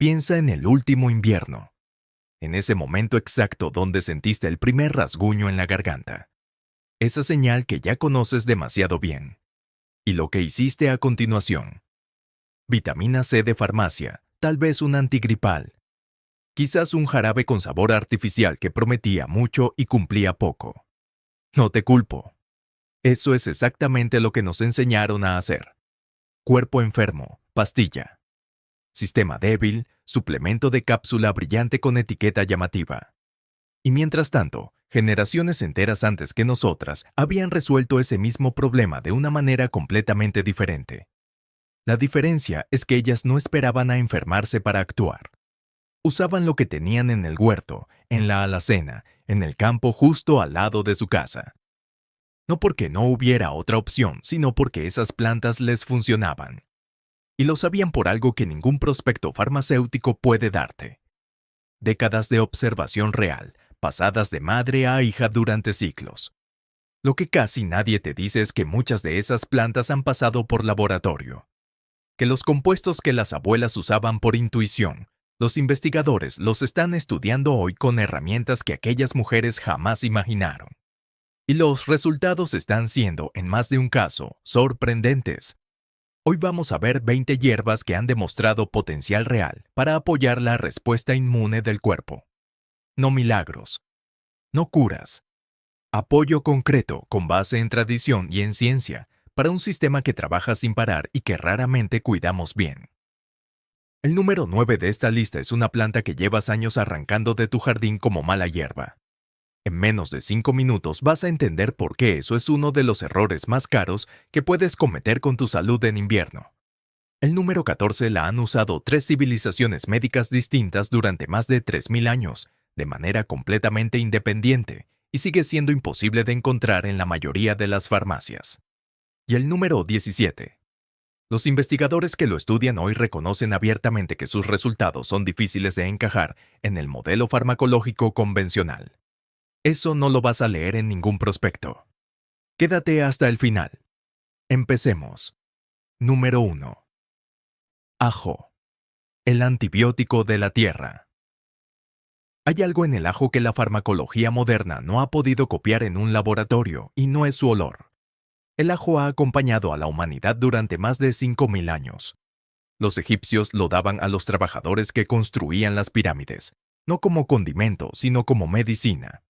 Piensa en el último invierno, en ese momento exacto donde sentiste el primer rasguño en la garganta. Esa señal que ya conoces demasiado bien. Y lo que hiciste a continuación. Vitamina C de farmacia, tal vez un antigripal. Quizás un jarabe con sabor artificial que prometía mucho y cumplía poco. No te culpo. Eso es exactamente lo que nos enseñaron a hacer. Cuerpo enfermo, pastilla. Sistema débil, suplemento de cápsula brillante con etiqueta llamativa. Y mientras tanto, generaciones enteras antes que nosotras habían resuelto ese mismo problema de una manera completamente diferente. La diferencia es que ellas no esperaban a enfermarse para actuar. Usaban lo que tenían en el huerto, en la alacena, en el campo justo al lado de su casa. No porque no hubiera otra opción, sino porque esas plantas les funcionaban. Y lo sabían por algo que ningún prospecto farmacéutico puede darte. Décadas de observación real, pasadas de madre a hija durante siglos. Lo que casi nadie te dice es que muchas de esas plantas han pasado por laboratorio. Que los compuestos que las abuelas usaban por intuición, los investigadores los están estudiando hoy con herramientas que aquellas mujeres jamás imaginaron. Y los resultados están siendo, en más de un caso, sorprendentes. Hoy vamos a ver 20 hierbas que han demostrado potencial real para apoyar la respuesta inmune del cuerpo. No milagros. No curas. Apoyo concreto con base en tradición y en ciencia para un sistema que trabaja sin parar y que raramente cuidamos bien. El número 9 de esta lista es una planta que llevas años arrancando de tu jardín como mala hierba. En menos de 5 minutos vas a entender por qué eso es uno de los errores más caros que puedes cometer con tu salud en invierno. El número 14 la han usado 3 civilizaciones médicas distintas durante más de 3000 años, de manera completamente independiente, y sigue siendo imposible de encontrar en la mayoría de las farmacias. Y el número 17. Los investigadores que lo estudian hoy reconocen abiertamente que sus resultados son difíciles de encajar en el modelo farmacológico convencional. Eso no lo vas a leer en ningún prospecto. Quédate hasta el final. Empecemos. Número 1. Ajo. El antibiótico de la tierra. Hay algo en el ajo que la farmacología moderna no ha podido copiar en un laboratorio, y no es su olor. El ajo ha acompañado a la humanidad durante más de 5000 años. Los egipcios lo daban a los trabajadores que construían las pirámides, no como condimento, sino como medicina.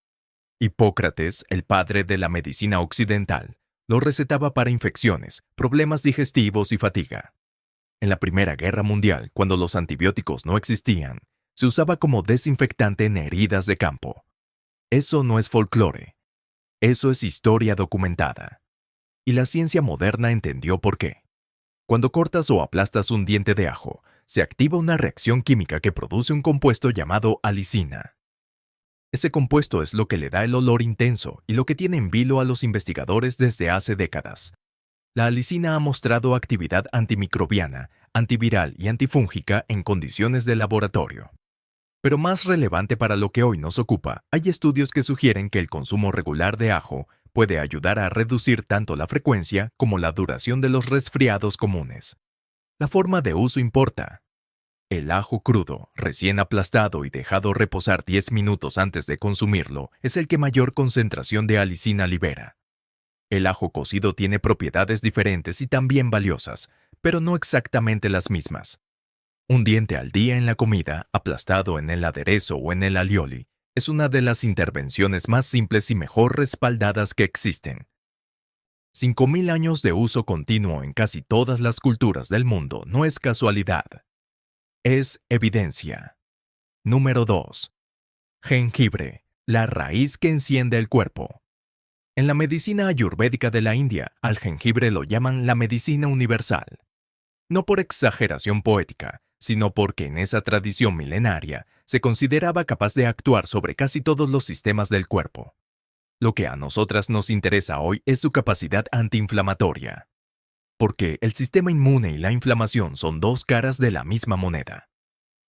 Hipócrates, el padre de la medicina occidental, lo recetaba para infecciones, problemas digestivos y fatiga. En la Primera Guerra Mundial, cuando los antibióticos no existían, se usaba como desinfectante en heridas de campo. Eso no es folclore. Eso es historia documentada. Y la ciencia moderna entendió por qué. Cuando cortas o aplastas un diente de ajo, se activa una reacción química que produce un compuesto llamado alicina. Ese compuesto es lo que le da el olor intenso y lo que tiene en vilo a los investigadores desde hace décadas. La alicina ha mostrado actividad antimicrobiana, antiviral y antifúngica en condiciones de laboratorio. Pero más relevante para lo que hoy nos ocupa, hay estudios que sugieren que el consumo regular de ajo puede ayudar a reducir tanto la frecuencia como la duración de los resfriados comunes. La forma de uso importa. El ajo crudo, recién aplastado y dejado reposar 10 minutos antes de consumirlo, es el que mayor concentración de alicina libera. El ajo cocido tiene propiedades diferentes y también valiosas, pero no exactamente las mismas. Un diente al día en la comida, aplastado en el aderezo o en el alioli, es una de las intervenciones más simples y mejor respaldadas que existen. 5000 años de uso continuo en casi todas las culturas del mundo no es casualidad. Es evidencia. Número 2. Jengibre, la raíz que enciende el cuerpo. En la medicina ayurvédica de la India, al jengibre lo llaman la medicina universal. No por exageración poética, sino porque en esa tradición milenaria se consideraba capaz de actuar sobre casi todos los sistemas del cuerpo. Lo que a nosotras nos interesa hoy es su capacidad antiinflamatoria. Porque el sistema inmune y la inflamación son dos caras de la misma moneda.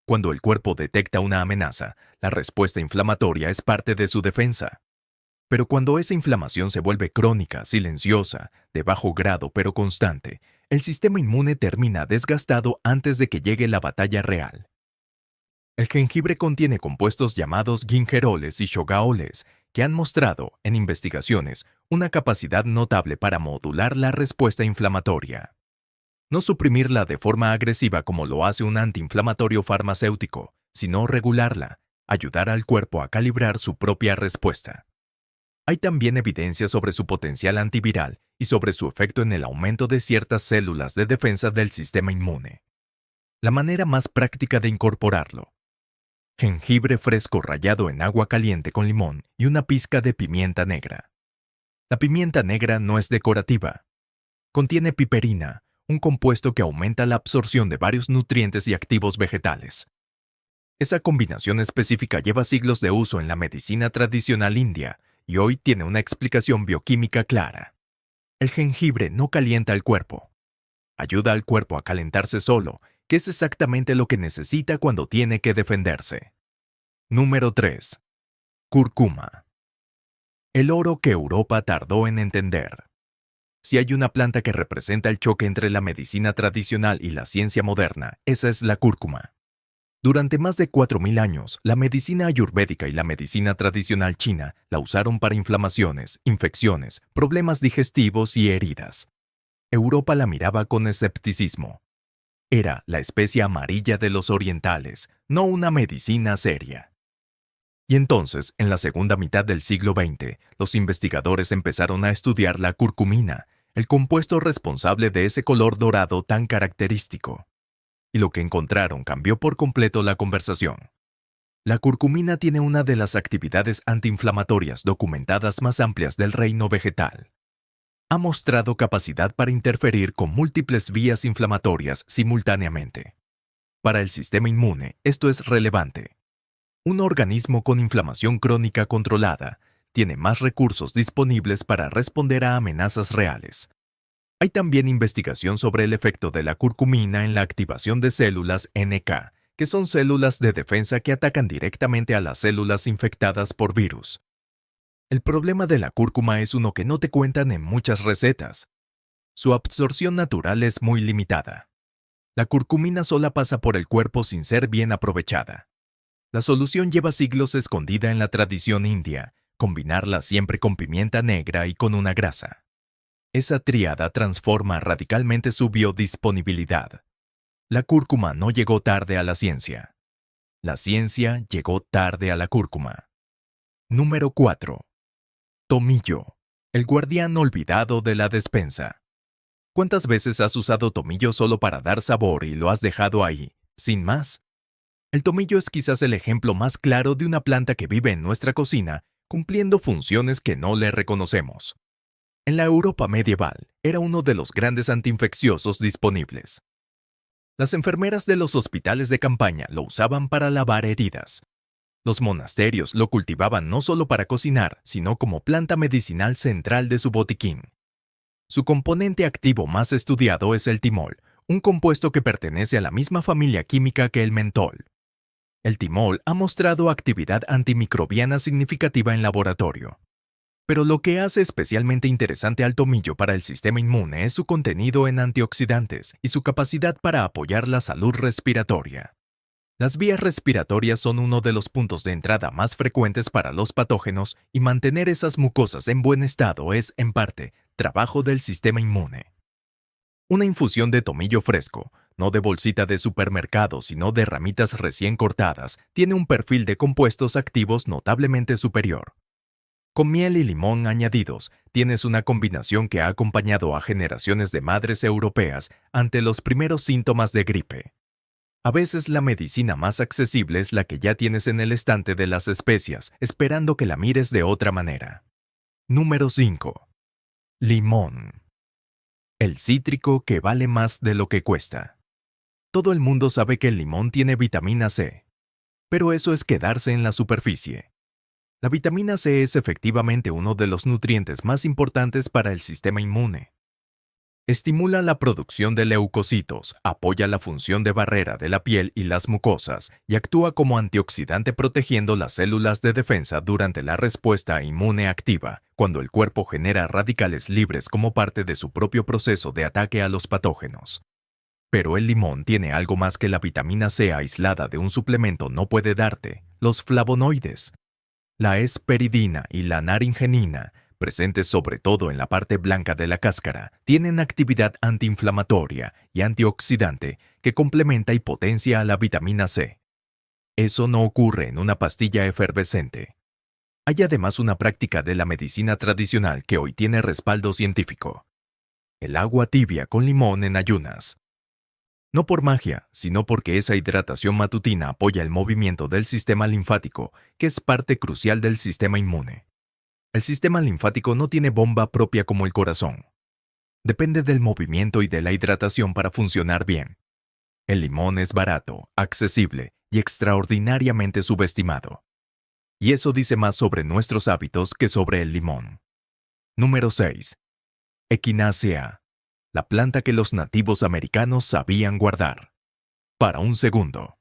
Cuando el cuerpo detecta una amenaza, la respuesta inflamatoria es parte de su defensa. Pero cuando esa inflamación se vuelve crónica, silenciosa, de bajo grado pero constante, el sistema inmune termina desgastado antes de que llegue la batalla real. El jengibre contiene compuestos llamados gingeroles y shogaoles, que han mostrado, en investigaciones, una capacidad notable para modular la respuesta inflamatoria. No suprimirla de forma agresiva como lo hace un antiinflamatorio farmacéutico, sino regularla, ayudar al cuerpo a calibrar su propia respuesta. Hay también evidencia sobre su potencial antiviral y sobre su efecto en el aumento de ciertas células de defensa del sistema inmune. La manera más práctica de incorporarlo: jengibre fresco rallado en agua caliente con limón y una pizca de pimienta negra. La pimienta negra no es decorativa. Contiene piperina, un compuesto que aumenta la absorción de varios nutrientes y activos vegetales. Esa combinación específica lleva siglos de uso en la medicina tradicional india y hoy tiene una explicación bioquímica clara. El jengibre no calienta el cuerpo. Ayuda al cuerpo a calentarse solo, que es exactamente lo que necesita cuando tiene que defenderse. Número 3. Cúrcuma. El oro que Europa tardó en entender. Si hay una planta que representa el choque entre la medicina tradicional y la ciencia moderna, esa es la cúrcuma. Durante más de 4.000 años, la medicina ayurvédica y la medicina tradicional china la usaron para inflamaciones, infecciones, problemas digestivos y heridas. Europa la miraba con escepticismo. Era la especia amarilla de los orientales, no una medicina seria. Y entonces, en la segunda mitad del siglo XX, los investigadores empezaron a estudiar la curcumina, el compuesto responsable de ese color dorado tan característico. Y lo que encontraron cambió por completo la conversación. La curcumina tiene una de las actividades antiinflamatorias documentadas más amplias del reino vegetal. Ha mostrado capacidad para interferir con múltiples vías inflamatorias simultáneamente. Para el sistema inmune, esto es relevante. Un organismo con inflamación crónica controlada tiene más recursos disponibles para responder a amenazas reales. Hay también investigación sobre el efecto de la curcumina en la activación de células NK, que son células de defensa que atacan directamente a las células infectadas por virus. El problema de la cúrcuma es uno que no te cuentan en muchas recetas. Su absorción natural es muy limitada. La curcumina sola pasa por el cuerpo sin ser bien aprovechada. La solución lleva siglos escondida en la tradición india, combinarla siempre con pimienta negra y con una grasa. Esa tríada transforma radicalmente su biodisponibilidad. La cúrcuma no llegó tarde a la ciencia. La ciencia llegó tarde a la cúrcuma. Número 4. Tomillo, el guardián olvidado de la despensa. ¿Cuántas veces has usado tomillo solo para dar sabor y lo has dejado ahí, sin más? El tomillo es quizás el ejemplo más claro de una planta que vive en nuestra cocina, cumpliendo funciones que no le reconocemos. En la Europa medieval, era uno de los grandes antiinfecciosos disponibles. Las enfermeras de los hospitales de campaña lo usaban para lavar heridas. Los monasterios lo cultivaban no solo para cocinar, sino como planta medicinal central de su botiquín. Su componente activo más estudiado es el timol, un compuesto que pertenece a la misma familia química que el mentol. El timol ha mostrado actividad antimicrobiana significativa en laboratorio. Pero lo que hace especialmente interesante al tomillo para el sistema inmune es su contenido en antioxidantes y su capacidad para apoyar la salud respiratoria. Las vías respiratorias son uno de los puntos de entrada más frecuentes para los patógenos y mantener esas mucosas en buen estado es, en parte, trabajo del sistema inmune. Una infusión de tomillo fresco, no de bolsita de supermercado sino de ramitas recién cortadas, tiene un perfil de compuestos activos notablemente superior. Con miel y limón añadidos, tienes una combinación que ha acompañado a generaciones de madres europeas ante los primeros síntomas de gripe. A veces la medicina más accesible es la que ya tienes en el estante de las especias, esperando que la mires de otra manera. Número 5. Limón. El cítrico que vale más de lo que cuesta. Todo el mundo sabe que el limón tiene vitamina C, pero eso es quedarse en la superficie. La vitamina C es efectivamente uno de los nutrientes más importantes para el sistema inmune. Estimula la producción de leucocitos, apoya la función de barrera de la piel y las mucosas y actúa como antioxidante protegiendo las células de defensa durante la respuesta inmune activa, cuando el cuerpo genera radicales libres como parte de su propio proceso de ataque a los patógenos. Pero el limón tiene algo más que la vitamina C aislada de un suplemento no puede darte: los flavonoides. La hesperidina y la naringenina, presentes sobre todo en la parte blanca de la cáscara, tienen actividad antiinflamatoria y antioxidante que complementa y potencia a la vitamina C. Eso no ocurre en una pastilla efervescente. Hay además una práctica de la medicina tradicional que hoy tiene respaldo científico: el agua tibia con limón en ayunas. No por magia, sino porque esa hidratación matutina apoya el movimiento del sistema linfático, que es parte crucial del sistema inmune. El sistema linfático no tiene bomba propia como el corazón. Depende del movimiento y de la hidratación para funcionar bien. El limón es barato, accesible y extraordinariamente subestimado. Y eso dice más sobre nuestros hábitos que sobre el limón. Número 6. Echinacea. La planta que los nativos americanos sabían guardar. Para un segundo.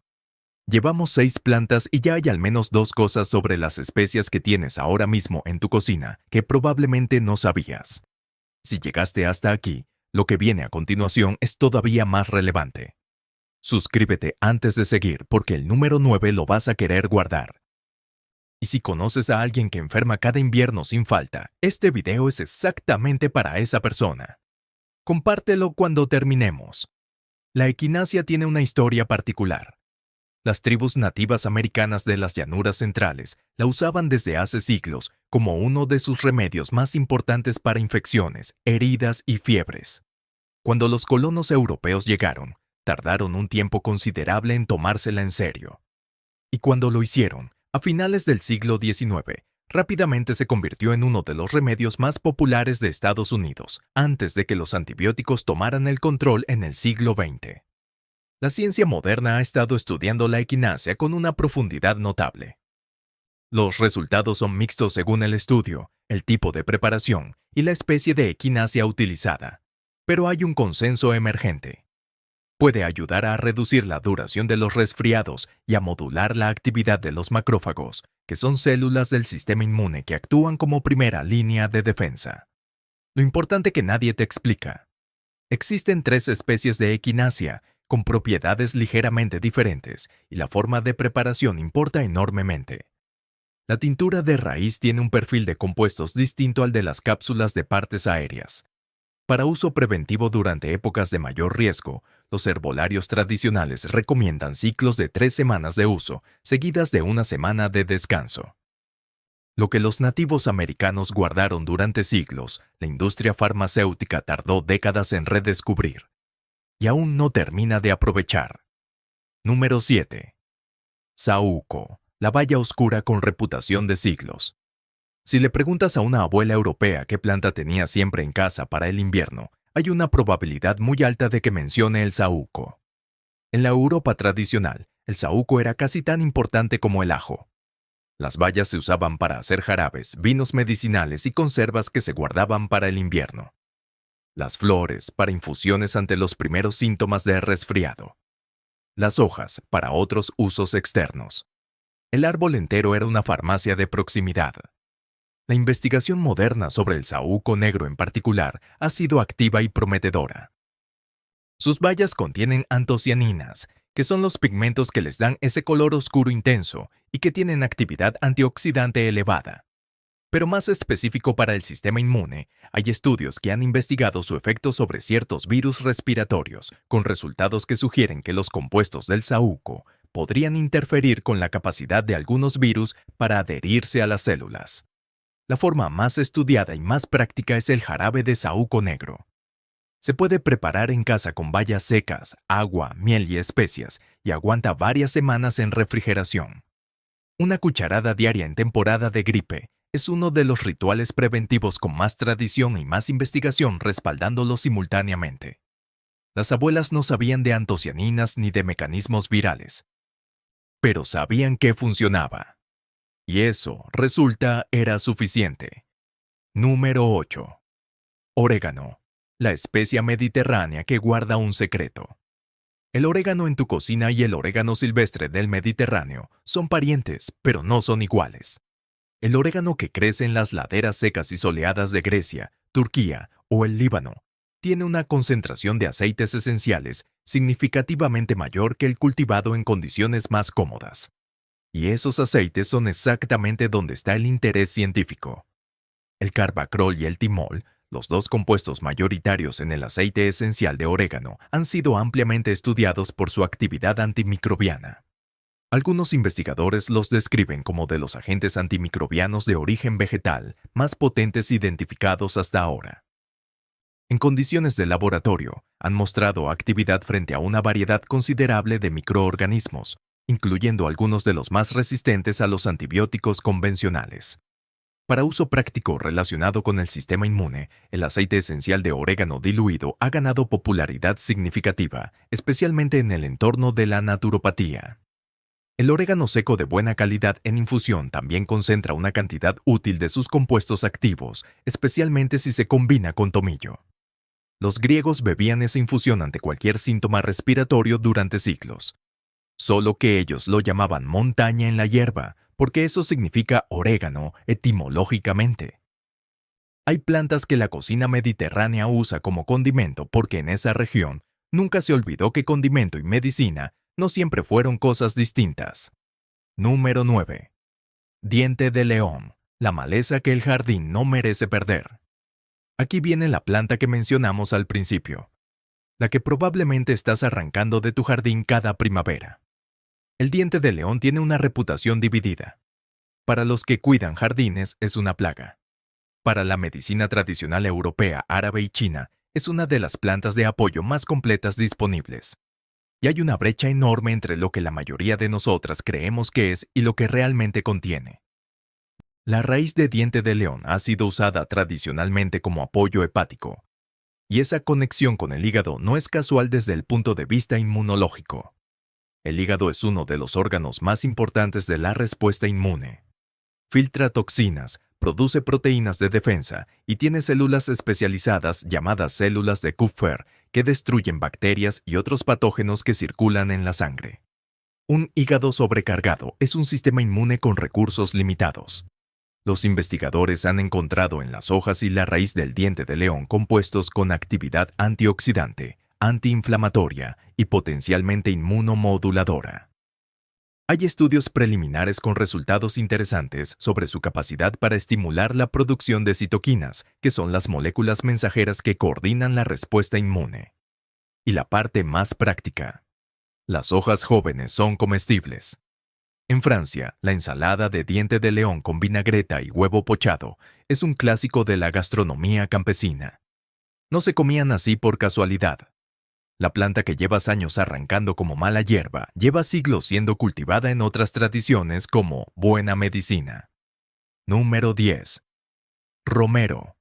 Llevamos 6 plantas y ya hay al menos 2 cosas sobre las especias que tienes ahora mismo en tu cocina que probablemente no sabías. Si llegaste hasta aquí, lo que viene a continuación es todavía más relevante. Suscríbete antes de seguir porque el número 9 lo vas a querer guardar. Y si conoces a alguien que enferma cada invierno sin falta, este video es exactamente para esa persona. Compártelo cuando terminemos. La equinacia tiene una historia particular. Las tribus nativas americanas de las llanuras centrales la usaban desde hace siglos como uno de sus remedios más importantes para infecciones, heridas y fiebres. Cuando los colonos europeos llegaron, tardaron un tiempo considerable en tomársela en serio. Y cuando lo hicieron, a finales del siglo XIX, rápidamente se convirtió en uno de los remedios más populares de Estados Unidos, antes de que los antibióticos tomaran el control en el siglo XX. La ciencia moderna ha estado estudiando la equinacia con una profundidad notable. Los resultados son mixtos según el estudio, el tipo de preparación y la especie de equinacia utilizada. Pero hay un consenso emergente. Puede ayudar a reducir la duración de los resfriados y a modular la actividad de los macrófagos, que son células del sistema inmune que actúan como primera línea de defensa. Lo importante que nadie te explica. Existen 3 especies de equinacia, con propiedades ligeramente diferentes, y la forma de preparación importa enormemente. La tintura de raíz tiene un perfil de compuestos distinto al de las cápsulas de partes aéreas. Para uso preventivo durante épocas de mayor riesgo, los herbolarios tradicionales recomiendan ciclos de 3 semanas de uso, seguidas de una semana de descanso. Lo que los nativos americanos guardaron durante siglos, la industria farmacéutica tardó décadas en redescubrir. Y aún no termina de aprovechar. Número 7. Saúco, la baya oscura con reputación de siglos. Si le preguntas a una abuela europea qué planta tenía siempre en casa para el invierno, hay una probabilidad muy alta de que mencione el saúco. En la Europa tradicional, el saúco era casi tan importante como el ajo. Las bayas se usaban para hacer jarabes, vinos medicinales y conservas que se guardaban para el invierno. Las flores para infusiones ante los primeros síntomas de resfriado. Las hojas para otros usos externos. El árbol entero era una farmacia de proximidad. La investigación moderna sobre el saúco negro en particular ha sido activa y prometedora. Sus bayas contienen antocianinas, que son los pigmentos que les dan ese color oscuro intenso y que tienen actividad antioxidante elevada. Pero más específico para el sistema inmune, hay estudios que han investigado su efecto sobre ciertos virus respiratorios, con resultados que sugieren que los compuestos del saúco podrían interferir con la capacidad de algunos virus para adherirse a las células. La forma más estudiada y más práctica es el jarabe de saúco negro. Se puede preparar en casa con bayas secas, agua, miel y especias, y aguanta varias semanas en refrigeración. Una cucharada diaria en temporada de gripe es uno de los rituales preventivos con más tradición y más investigación respaldándolo simultáneamente. Las abuelas no sabían de antocianinas ni de mecanismos virales, pero sabían que funcionaba. Y eso, era suficiente. Número 8. Orégano, la especia mediterránea que guarda un secreto. El orégano en tu cocina y el orégano silvestre del Mediterráneo son parientes, pero no son iguales. El orégano que crece en las laderas secas y soleadas de Grecia, Turquía o el Líbano tiene una concentración de aceites esenciales significativamente mayor que el cultivado en condiciones más cómodas. Y esos aceites son exactamente donde está el interés científico. El carbacrol y el timol, los dos compuestos mayoritarios en el aceite esencial de orégano, han sido ampliamente estudiados por su actividad antimicrobiana. Algunos investigadores los describen como de los agentes antimicrobianos de origen vegetal más potentes identificados hasta ahora. En condiciones de laboratorio, han mostrado actividad frente a una variedad considerable de microorganismos, incluyendo algunos de los más resistentes a los antibióticos convencionales. Para uso práctico relacionado con el sistema inmune, el aceite esencial de orégano diluido ha ganado popularidad significativa, especialmente en el entorno de la naturopatía. El orégano seco de buena calidad en infusión también concentra una cantidad útil de sus compuestos activos, especialmente si se combina con tomillo. Los griegos bebían esa infusión ante cualquier síntoma respiratorio durante siglos. Solo que ellos lo llamaban montaña en la hierba, porque eso significa orégano etimológicamente. Hay plantas que la cocina mediterránea usa como condimento porque en esa región nunca se olvidó que condimento y medicina no siempre fueron cosas distintas. Número 9. Diente de león, la maleza que el jardín no merece perder. Aquí viene la planta que mencionamos al principio, la que probablemente estás arrancando de tu jardín cada primavera. El diente de león tiene una reputación dividida. Para los que cuidan jardines es una plaga. Para la medicina tradicional europea, árabe y china, es una de las plantas de apoyo más completas disponibles. Y hay una brecha enorme entre lo que la mayoría de nosotras creemos que es y lo que realmente contiene. La raíz de diente de león ha sido usada tradicionalmente como apoyo hepático, y esa conexión con el hígado no es casual desde el punto de vista inmunológico. El hígado es uno de los órganos más importantes de la respuesta inmune. Filtra toxinas, produce proteínas de defensa y tiene células especializadas llamadas células de Kupfer que destruyen bacterias y otros patógenos que circulan en la sangre. Un hígado sobrecargado es un sistema inmune con recursos limitados. Los investigadores han encontrado en las hojas y la raíz del diente de león compuestos con actividad antioxidante, antiinflamatoria y potencialmente inmunomoduladora. Hay estudios preliminares con resultados interesantes sobre su capacidad para estimular la producción de citoquinas, que son las moléculas mensajeras que coordinan la respuesta inmune. Y la parte más práctica. Las hojas jóvenes son comestibles. En Francia, la ensalada de diente de león con vinagreta y huevo pochado es un clásico de la gastronomía campesina. No se comían así por casualidad. La planta que llevas años arrancando como mala hierba lleva siglos siendo cultivada en otras tradiciones como buena medicina. Número 10. Romero.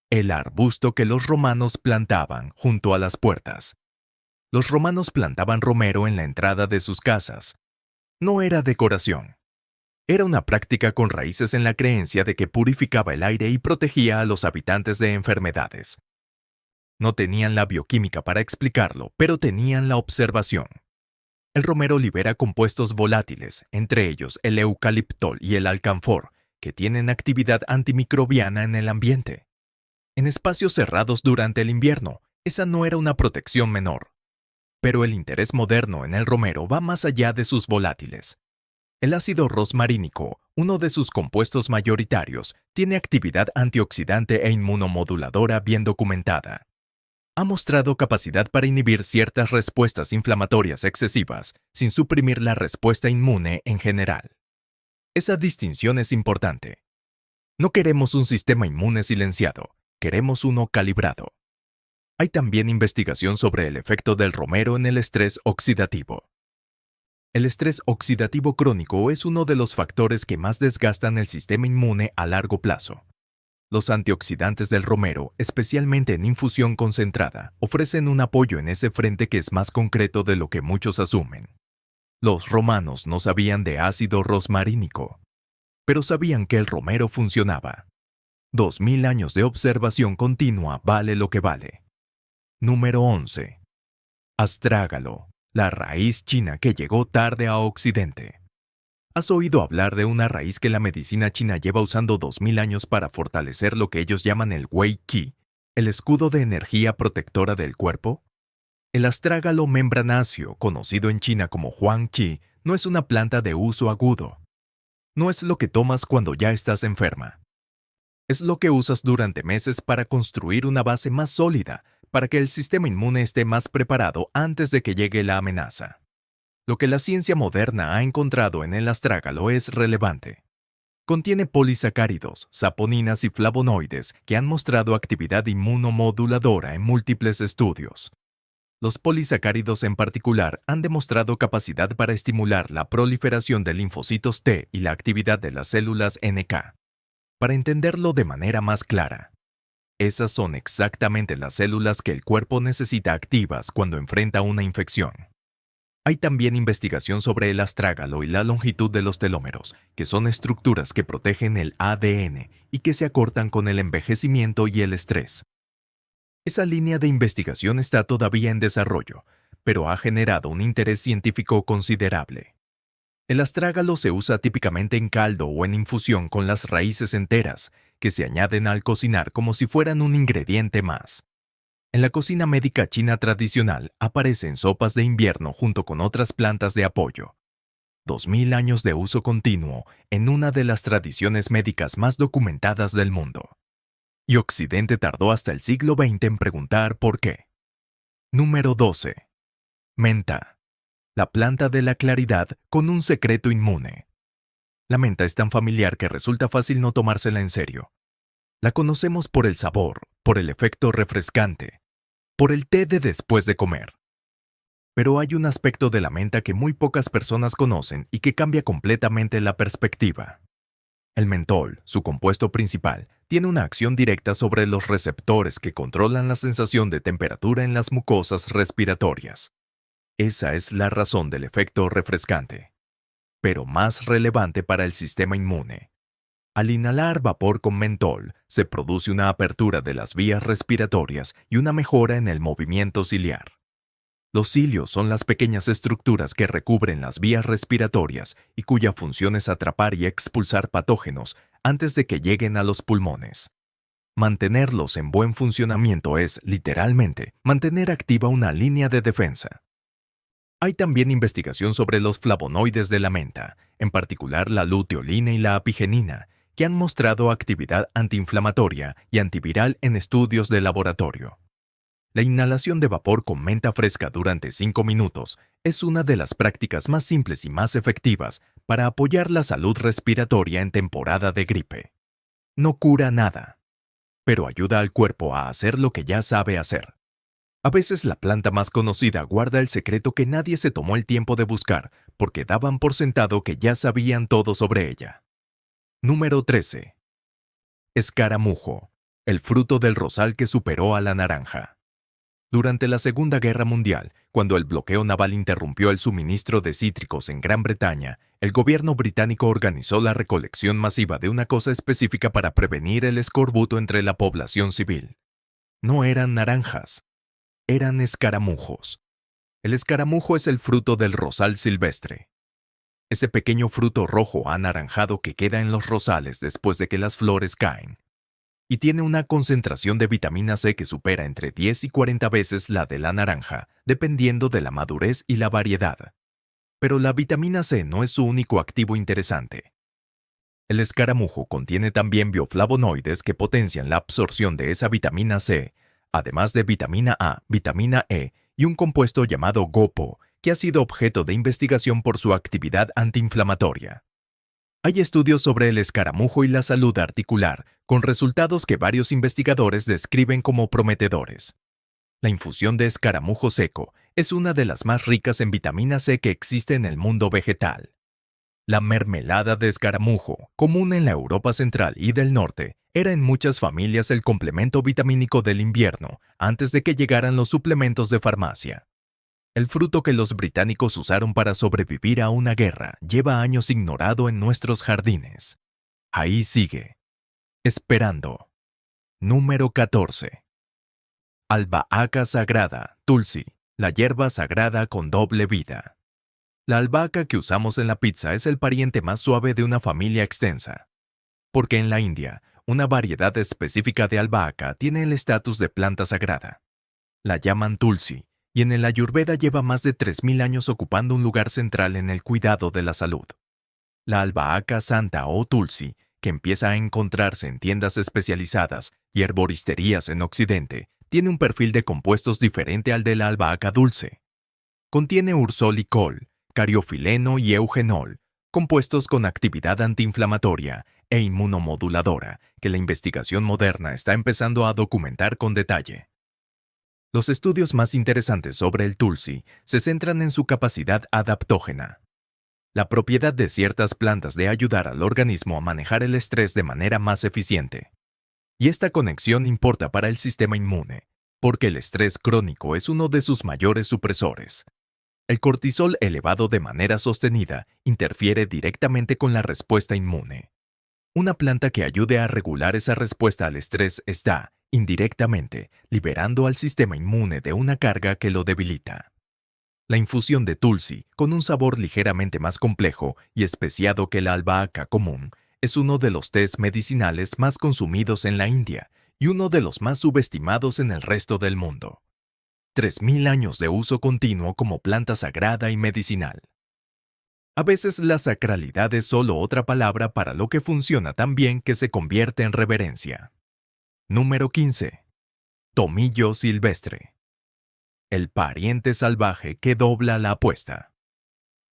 El arbusto que los romanos plantaban junto a las puertas. Los romanos plantaban romero en la entrada de sus casas. No era decoración. Era una práctica con raíces en la creencia de que purificaba el aire y protegía a los habitantes de enfermedades. No tenían la bioquímica para explicarlo, pero tenían la observación. El romero libera compuestos volátiles, entre ellos el eucaliptol y el alcanfor, que tienen actividad antimicrobiana en el ambiente. En espacios cerrados durante el invierno, esa no era una protección menor. Pero el interés moderno en el romero va más allá de sus volátiles. El ácido rosmarínico, uno de sus compuestos mayoritarios, tiene actividad antioxidante e inmunomoduladora bien documentada. Ha mostrado capacidad para inhibir ciertas respuestas inflamatorias excesivas sin suprimir la respuesta inmune en general. Esa distinción es importante. No queremos un sistema inmune silenciado, queremos uno calibrado. Hay también investigación sobre el efecto del romero en el estrés oxidativo. El estrés oxidativo crónico es uno de los factores que más desgastan el sistema inmune a largo plazo. Los antioxidantes del romero, especialmente en infusión concentrada, ofrecen un apoyo en ese frente que es más concreto de lo que muchos asumen. Los romanos no sabían de ácido rosmarínico, pero sabían que el romero funcionaba. 2000 años de observación continua vale lo que vale. Número 11. Astrágalo, la raíz china que llegó tarde a Occidente. ¿Has oído hablar de una raíz que la medicina china lleva usando 2000 años para fortalecer lo que ellos llaman el Wei Qi, el escudo de energía protectora del cuerpo? El astrágalo membranáceo, conocido en China como huangqi, no es una planta de uso agudo. No es lo que tomas cuando ya estás enferma. Es lo que usas durante meses para construir una base más sólida, para que el sistema inmune esté más preparado antes de que llegue la amenaza. Lo que la ciencia moderna ha encontrado en el astrágalo es relevante. Contiene polisacáridos, saponinas y flavonoides que han mostrado actividad inmunomoduladora en múltiples estudios. Los polisacáridos en particular han demostrado capacidad para estimular la proliferación de linfocitos T y la actividad de las células NK. Para entenderlo de manera más clara, esas son exactamente las células que el cuerpo necesita activas cuando enfrenta una infección. Hay también investigación sobre el astrágalo y la longitud de los telómeros, que son estructuras que protegen el ADN y que se acortan con el envejecimiento y el estrés. Esa línea de investigación está todavía en desarrollo, pero ha generado un interés científico considerable. El astrágalo se usa típicamente en caldo o en infusión con las raíces enteras, que se añaden al cocinar como si fueran un ingrediente más. En la cocina médica china tradicional aparece en sopas de invierno junto con otras plantas de apoyo. 2000 años de uso continuo en una de las tradiciones médicas más documentadas del mundo. Y Occidente tardó hasta el siglo XX en preguntar por qué. Número 12. Menta. La planta de la claridad con un secreto inmune. La menta es tan familiar que resulta fácil no tomársela en serio. La conocemos por el sabor, por el efecto refrescante, por el té de después de comer. Pero hay un aspecto de la menta que muy pocas personas conocen y que cambia completamente la perspectiva. El mentol, su compuesto principal, tiene una acción directa sobre los receptores que controlan la sensación de temperatura en las mucosas respiratorias. Esa es la razón del efecto refrescante. Pero más relevante para el sistema inmune. Al inhalar vapor con mentol, se produce una apertura de las vías respiratorias y una mejora en el movimiento ciliar. Los cilios son las pequeñas estructuras que recubren las vías respiratorias y cuya función es atrapar y expulsar patógenos antes de que lleguen a los pulmones. Mantenerlos en buen funcionamiento es, literalmente, mantener activa una línea de defensa. Hay también investigación sobre los flavonoides de la menta, en particular la luteolina y la apigenina, que han mostrado actividad antiinflamatoria y antiviral en estudios de laboratorio. La inhalación de vapor con menta fresca durante 5 minutos es una de las prácticas más simples y más efectivas para apoyar la salud respiratoria en temporada de gripe. No cura nada, pero ayuda al cuerpo a hacer lo que ya sabe hacer. A veces la planta más conocida guarda el secreto que nadie se tomó el tiempo de buscar porque daban por sentado que ya sabían todo sobre ella. Número 13. Escaramujo, el fruto del rosal que superó a la naranja. Durante la Segunda Guerra Mundial, cuando el bloqueo naval interrumpió el suministro de cítricos en Gran Bretaña, el gobierno británico organizó la recolección masiva de una cosa específica para prevenir el escorbuto entre la población civil. No eran naranjas, eran escaramujos. El escaramujo es el fruto del rosal silvestre. Ese pequeño fruto rojo anaranjado que queda en los rosales después de que las flores caen. Y tiene una concentración de vitamina C que supera entre 10 y 40 veces la de la naranja, dependiendo de la madurez y la variedad. Pero la vitamina C no es su único activo interesante. El escaramujo contiene también bioflavonoides que potencian la absorción de esa vitamina C, además de vitamina A, vitamina E y un compuesto llamado gopo, que ha sido objeto de investigación por su actividad antiinflamatoria. Hay estudios sobre el escaramujo y la salud articular, con resultados que varios investigadores describen como prometedores. La infusión de escaramujo seco es una de las más ricas en vitamina C que existe en el mundo vegetal. La mermelada de escaramujo, común en la Europa central y del norte, era en muchas familias el complemento vitamínico del invierno, antes de que llegaran los suplementos de farmacia. El fruto que los británicos usaron para sobrevivir a una guerra lleva años ignorado en nuestros jardines. Ahí sigue. Esperando. Número 14. Albahaca sagrada, tulsi, la hierba sagrada con doble vida. La albahaca que usamos en la pizza es el pariente más suave de una familia extensa. Porque en la India, una variedad específica de albahaca tiene el estatus de planta sagrada. La llaman tulsi, y en el Ayurveda lleva más de 3000 años ocupando un lugar central en el cuidado de la salud. La albahaca santa o tulsi, que empieza a encontrarse en tiendas especializadas y herboristerías en Occidente, tiene un perfil de compuestos diferente al de la albahaca dulce. Contiene ursolicol, cariofileno y eugenol, compuestos con actividad antiinflamatoria e inmunomoduladora que la investigación moderna está empezando a documentar con detalle. Los estudios más interesantes sobre el tulsi se centran en su capacidad adaptógena, la propiedad de ciertas plantas de ayudar al organismo a manejar el estrés de manera más eficiente. Y esta conexión importa para el sistema inmune, porque el estrés crónico es uno de sus mayores supresores. El cortisol elevado de manera sostenida interfiere directamente con la respuesta inmune. Una planta que ayude a regular esa respuesta al estrés está, indirectamente, liberando al sistema inmune de una carga que lo debilita. La infusión de tulsi, con un sabor ligeramente más complejo y especiado que la albahaca común, es uno de los tés medicinales más consumidos en la India y uno de los más subestimados en el resto del mundo. 3000 años de uso continuo como planta sagrada y medicinal. A veces la sacralidad es solo otra palabra para lo que funciona tan bien que se convierte en reverencia. Número 15. Tomillo silvestre. El pariente salvaje que dobla la apuesta.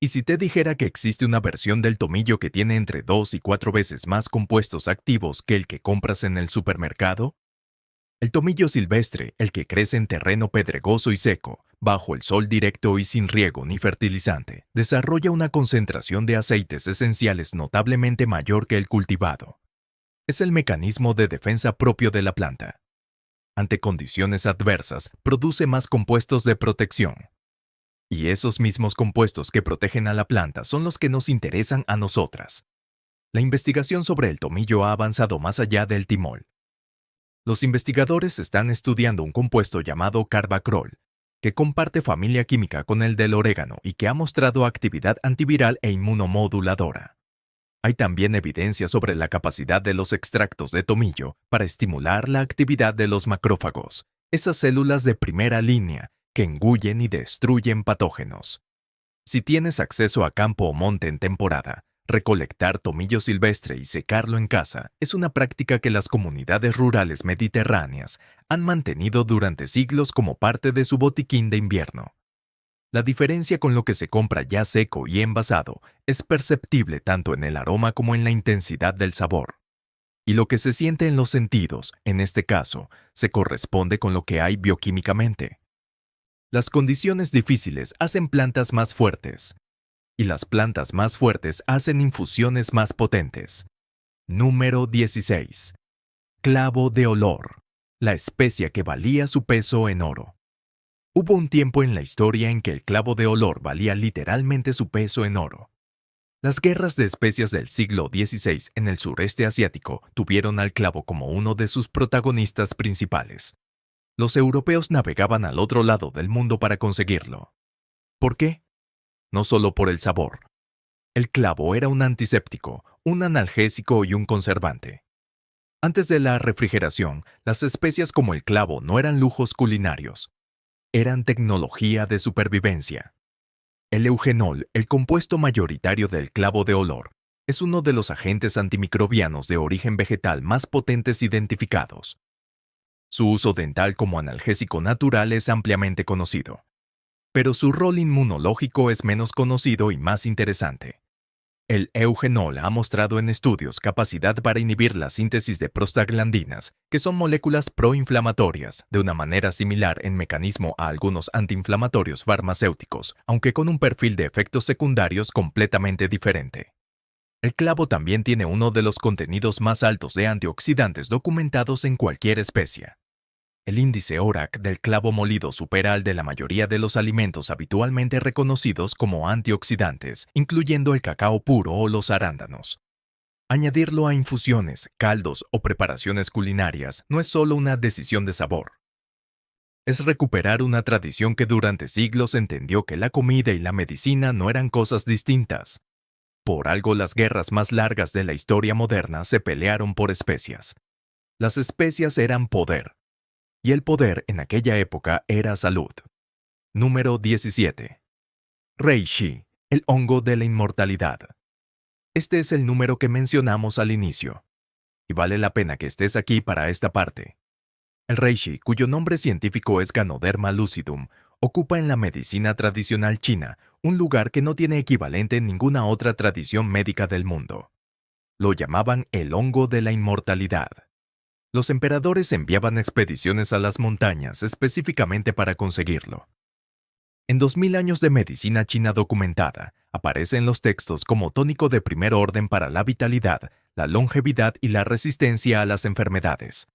¿Y si te dijera que existe una versión del tomillo que tiene entre 2 y 4 veces más compuestos activos que el que compras en el supermercado? El tomillo silvestre, el que crece en terreno pedregoso y seco, bajo el sol directo y sin riego ni fertilizante, desarrolla una concentración de aceites esenciales notablemente mayor que el cultivado. Es el mecanismo de defensa propio de la planta. Ante condiciones adversas, produce más compuestos de protección. Y esos mismos compuestos que protegen a la planta son los que nos interesan a nosotras. La investigación sobre el tomillo ha avanzado más allá del timol. Los investigadores están estudiando un compuesto llamado carbacrol, que comparte familia química con el del orégano y que ha mostrado actividad antiviral e inmunomoduladora. Hay también evidencia sobre la capacidad de los extractos de tomillo para estimular la actividad de los macrófagos, esas células de primera línea que engullen y destruyen patógenos. Si tienes acceso a campo o monte en temporada, recolectar tomillo silvestre y secarlo en casa es una práctica que las comunidades rurales mediterráneas han mantenido durante siglos como parte de su botiquín de invierno. La diferencia con lo que se compra ya seco y envasado es perceptible tanto en el aroma como en la intensidad del sabor. Y lo que se siente en los sentidos, en este caso, se corresponde con lo que hay bioquímicamente. Las condiciones difíciles hacen plantas más fuertes, y las plantas más fuertes hacen infusiones más potentes. Número 16. Clavo de olor, la especia que valía su peso en oro. Hubo un tiempo en la historia en que el clavo de olor valía literalmente su peso en oro. Las guerras de especias del siglo XVI en el sureste asiático tuvieron al clavo como uno de sus protagonistas principales. Los europeos navegaban al otro lado del mundo para conseguirlo. ¿Por qué? No solo por el sabor. El clavo era un antiséptico, un analgésico y un conservante. Antes de la refrigeración, las especias como el clavo no eran lujos culinarios. Eran tecnología de supervivencia. El eugenol, el compuesto mayoritario del clavo de olor, es uno de los agentes antimicrobianos de origen vegetal más potentes identificados. Su uso dental como analgésico natural es ampliamente conocido. Pero su rol inmunológico es menos conocido y más interesante. El eugenol ha mostrado en estudios capacidad para inhibir la síntesis de prostaglandinas, que son moléculas proinflamatorias, de una manera similar en mecanismo a algunos antiinflamatorios farmacéuticos, aunque con un perfil de efectos secundarios completamente diferente. El clavo también tiene uno de los contenidos más altos de antioxidantes documentados en cualquier especia. El índice ORAC del clavo molido supera al de la mayoría de los alimentos habitualmente reconocidos como antioxidantes, incluyendo el cacao puro o los arándanos. Añadirlo a infusiones, caldos o preparaciones culinarias no es solo una decisión de sabor. Es recuperar una tradición que durante siglos entendió que la comida y la medicina no eran cosas distintas. Por algo las guerras más largas de la historia moderna se pelearon por especias. Las especias eran poder. Y el poder en aquella época era salud. Número 17. Reishi, el hongo de la inmortalidad. Este es el número que mencionamos al inicio, y vale la pena que estés aquí para esta parte. El reishi, cuyo nombre científico es Ganoderma lucidum, ocupa en la medicina tradicional china un lugar que no tiene equivalente en ninguna otra tradición médica del mundo. Lo llamaban el hongo de la inmortalidad. Los emperadores enviaban expediciones a las montañas específicamente para conseguirlo. En 2000 años de medicina china documentada, aparece en los textos como tónico de primer orden para la vitalidad, la longevidad y la resistencia a las enfermedades.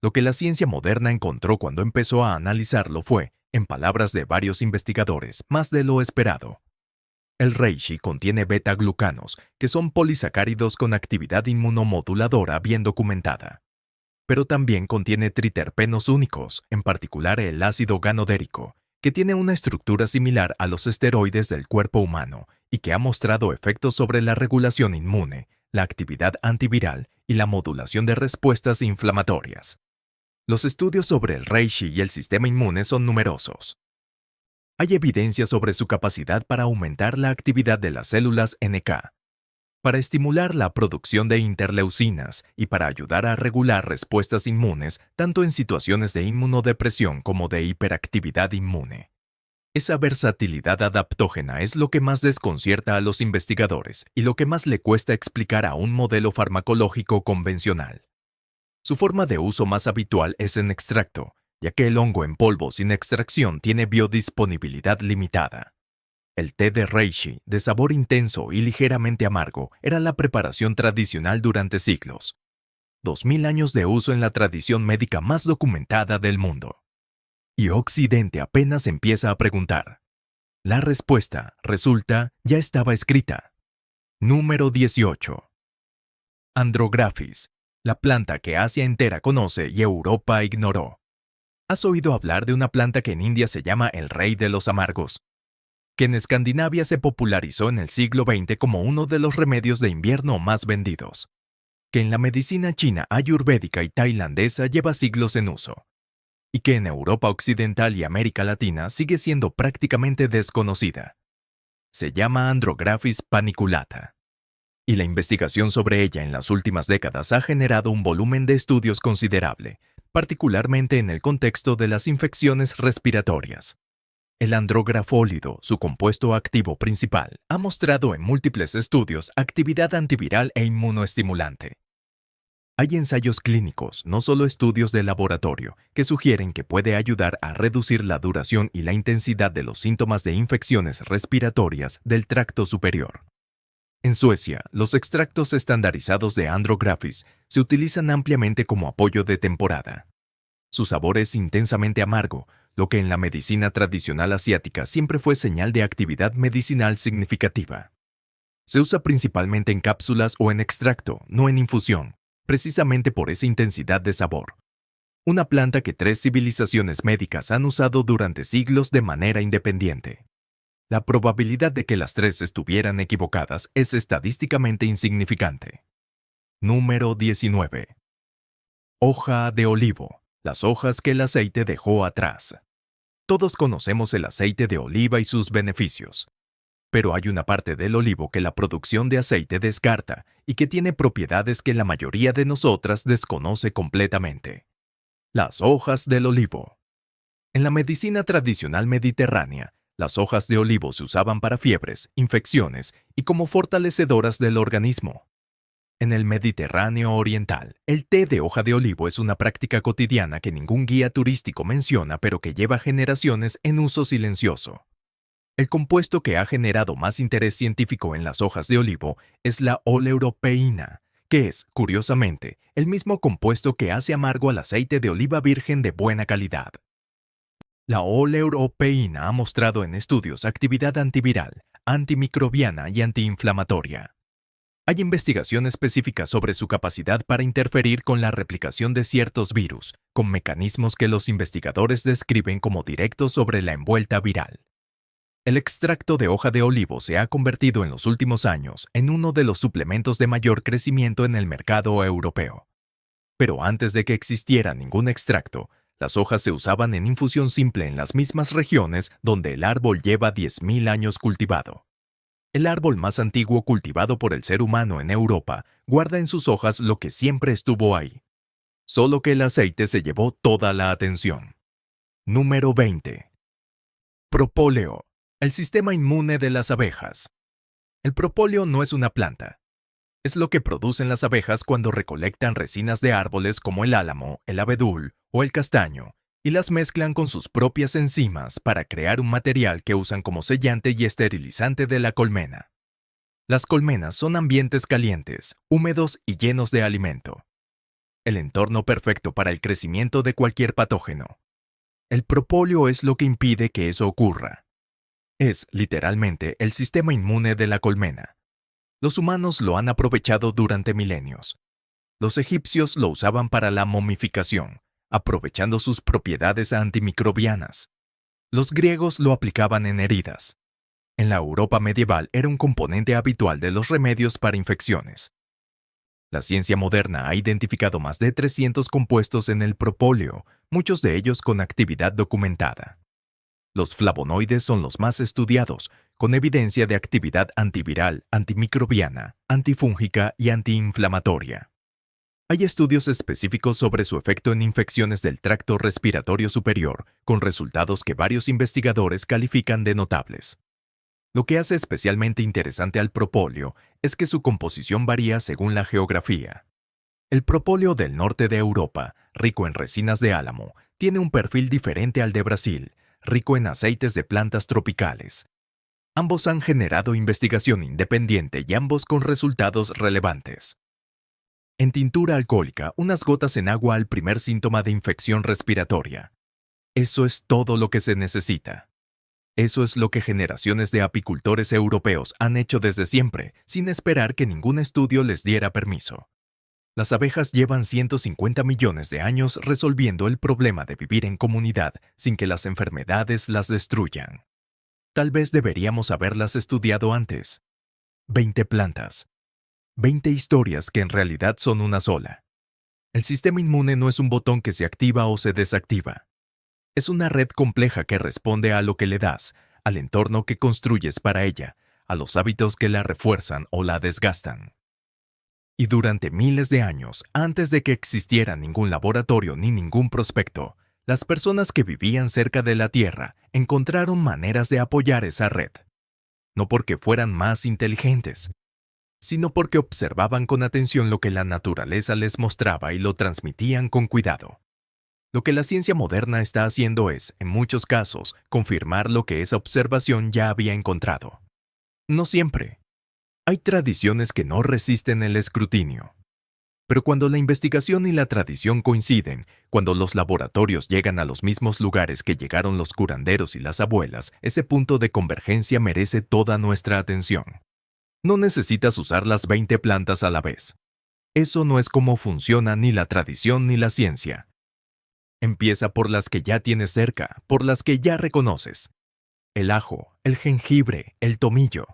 Lo que la ciencia moderna encontró cuando empezó a analizarlo fue, en palabras de varios investigadores, más de lo esperado. El reishi contiene beta-glucanos, que son polisacáridos con actividad inmunomoduladora bien documentada. Pero también contiene triterpenos únicos, en particular el ácido ganodérico, que tiene una estructura similar a los esteroides del cuerpo humano y que ha mostrado efectos sobre la regulación inmune, la actividad antiviral y la modulación de respuestas inflamatorias. Los estudios sobre el reishi y el sistema inmune son numerosos. Hay evidencia sobre su capacidad para aumentar la actividad de las células NK, para estimular la producción de interleucinas y para ayudar a regular respuestas inmunes tanto en situaciones de inmunodepresión como de hiperactividad inmune. Esa versatilidad adaptógena es lo que más desconcierta a los investigadores y lo que más le cuesta explicar a un modelo farmacológico convencional. Su forma de uso más habitual es en extracto, ya que el hongo en polvo sin extracción tiene biodisponibilidad limitada. El té de reishi, de sabor intenso y ligeramente amargo, era la preparación tradicional durante siglos. 2000 años de uso en la tradición médica más documentada del mundo. Y Occidente apenas empieza a preguntar. La respuesta, resulta, ya estaba escrita. Número 18. Andrographis, la planta que Asia entera conoce y Europa ignoró. ¿Has oído hablar de una planta que en India se llama el rey de los amargos? Que en Escandinavia se popularizó en el siglo XX como uno de los remedios de invierno más vendidos. Que en la medicina china ayurvédica y tailandesa lleva siglos en uso. Y que en Europa Occidental y América Latina sigue siendo prácticamente desconocida. Se llama Andrographis paniculata. Y la investigación sobre ella en las últimas décadas ha generado un volumen de estudios considerable, particularmente en el contexto de las infecciones respiratorias. El andrografólido, su compuesto activo principal, ha mostrado en múltiples estudios actividad antiviral e inmunoestimulante. Hay ensayos clínicos, no solo estudios de laboratorio, que sugieren que puede ayudar a reducir la duración y la intensidad de los síntomas de infecciones respiratorias del tracto superior. En Suecia, los extractos estandarizados de Andrographis se utilizan ampliamente como apoyo de temporada. Su sabor es intensamente amargo, lo que en la medicina tradicional asiática siempre fue señal de actividad medicinal significativa. Se usa principalmente en cápsulas o en extracto, no en infusión, precisamente por esa intensidad de sabor. Una planta que 3 civilizaciones médicas han usado durante siglos de manera independiente. La probabilidad de que las 3 estuvieran equivocadas es estadísticamente insignificante. Número 19. Hoja de olivo. Las hojas que el aceite dejó atrás. Todos conocemos el aceite de oliva y sus beneficios. Pero hay una parte del olivo que la producción de aceite descarta y que tiene propiedades que la mayoría de nosotras desconoce completamente. Las hojas del olivo. En la medicina tradicional mediterránea, las hojas de olivo se usaban para fiebres, infecciones y como fortalecedoras del organismo. En el Mediterráneo oriental, el té de hoja de olivo es una práctica cotidiana que ningún guía turístico menciona, pero que lleva generaciones en uso silencioso. El compuesto que ha generado más interés científico en las hojas de olivo es la oleuropeína, que es, curiosamente, el mismo compuesto que hace amargo al aceite de oliva virgen de buena calidad. La oleuropeína ha mostrado en estudios actividad antiviral, antimicrobiana y antiinflamatoria. Hay investigación específica sobre su capacidad para interferir con la replicación de ciertos virus, con mecanismos que los investigadores describen como directos sobre la envuelta viral. El extracto de hoja de olivo se ha convertido en los últimos años en uno de los suplementos de mayor crecimiento en el mercado europeo. Pero antes de que existiera ningún extracto, Las hojas se usaban en infusión simple en las mismas regiones donde el árbol lleva 10.000 años cultivado. El árbol más antiguo cultivado por el ser humano en Europa guarda en sus hojas lo que siempre estuvo ahí. Solo que el aceite se llevó toda la atención. Número 20. Propóleo, el sistema inmune de las abejas. El propóleo no es una planta. Es lo que producen las abejas cuando recolectan resinas de árboles como el álamo, el abedul o el castaño, y las mezclan con sus propias enzimas para crear un material que usan como sellante y esterilizante de la colmena. Las colmenas son ambientes calientes, húmedos y llenos de alimento. El entorno perfecto para el crecimiento de cualquier patógeno. El propóleo es lo que impide que eso ocurra. Es, literalmente, el sistema inmune de la colmena. Los humanos lo han aprovechado durante milenios. Los egipcios lo usaban para la momificación, aprovechando sus propiedades antimicrobianas. Los griegos lo aplicaban en heridas. En la Europa medieval era un componente habitual de los remedios para infecciones. La ciencia moderna ha identificado más de 300 compuestos en el propóleo, muchos de ellos con actividad documentada. Los flavonoides son los más estudiados, con evidencia de actividad antiviral, antimicrobiana, antifúngica y antiinflamatoria. Hay estudios específicos sobre su efecto en infecciones del tracto respiratorio superior, con resultados que varios investigadores califican de notables. Lo que hace especialmente interesante al propóleo es que su composición varía según la geografía. El propóleo del norte de Europa, rico en resinas de álamo, tiene un perfil diferente al de Brasil, rico en aceites de plantas tropicales. Ambos han generado investigación independiente y ambos con resultados relevantes. En tintura alcohólica, unas gotas en agua al primer síntoma de infección respiratoria. Eso es todo lo que se necesita. Eso es lo que generaciones de apicultores europeos han hecho desde siempre, sin esperar que ningún estudio les diera permiso. Las abejas llevan 150 millones de años resolviendo el problema de vivir en comunidad sin que las enfermedades las destruyan. Tal vez deberíamos haberlas estudiado antes. 20 plantas. 20 historias que en realidad son una sola. El sistema inmune no es un botón que se activa o se desactiva. Es una red compleja que responde a lo que le das, al entorno que construyes para ella, a los hábitos que la refuerzan o la desgastan. Y durante miles de años, antes de que existiera ningún laboratorio ni ningún prospecto, las personas que vivían cerca de la Tierra encontraron maneras de apoyar esa red. No porque fueran más inteligentes, sino porque observaban con atención lo que la naturaleza les mostraba y lo transmitían con cuidado. Lo que la ciencia moderna está haciendo es, en muchos casos, confirmar lo que esa observación ya había encontrado. No siempre. Hay tradiciones que no resisten el escrutinio. Pero cuando la investigación y la tradición coinciden, cuando los laboratorios llegan a los mismos lugares que llegaron los curanderos y las abuelas, ese punto de convergencia merece toda nuestra atención. No necesitas usar las 20 plantas a la vez. Eso no es cómo funciona ni la tradición ni la ciencia. Empieza por las que ya tienes cerca, por las que ya reconoces. El ajo, el jengibre, el tomillo.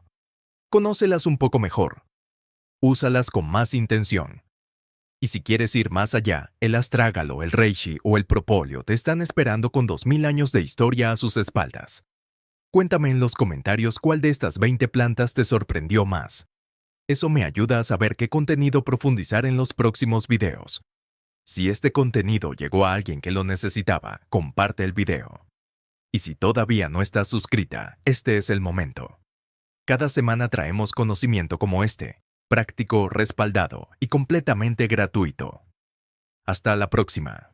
Conócelas un poco mejor. Úsalas con más intención. Y si quieres ir más allá, el astrágalo, el reishi o el propóleo te están esperando con 2000 años de historia a sus espaldas. Cuéntame en los comentarios cuál de estas 20 plantas te sorprendió más. Eso me ayuda a saber qué contenido profundizar en los próximos videos. Si este contenido llegó a alguien que lo necesitaba, comparte el video. Y si todavía no estás suscrita, este es el momento. Cada semana traemos conocimiento como este, práctico, respaldado y completamente gratuito. Hasta la próxima.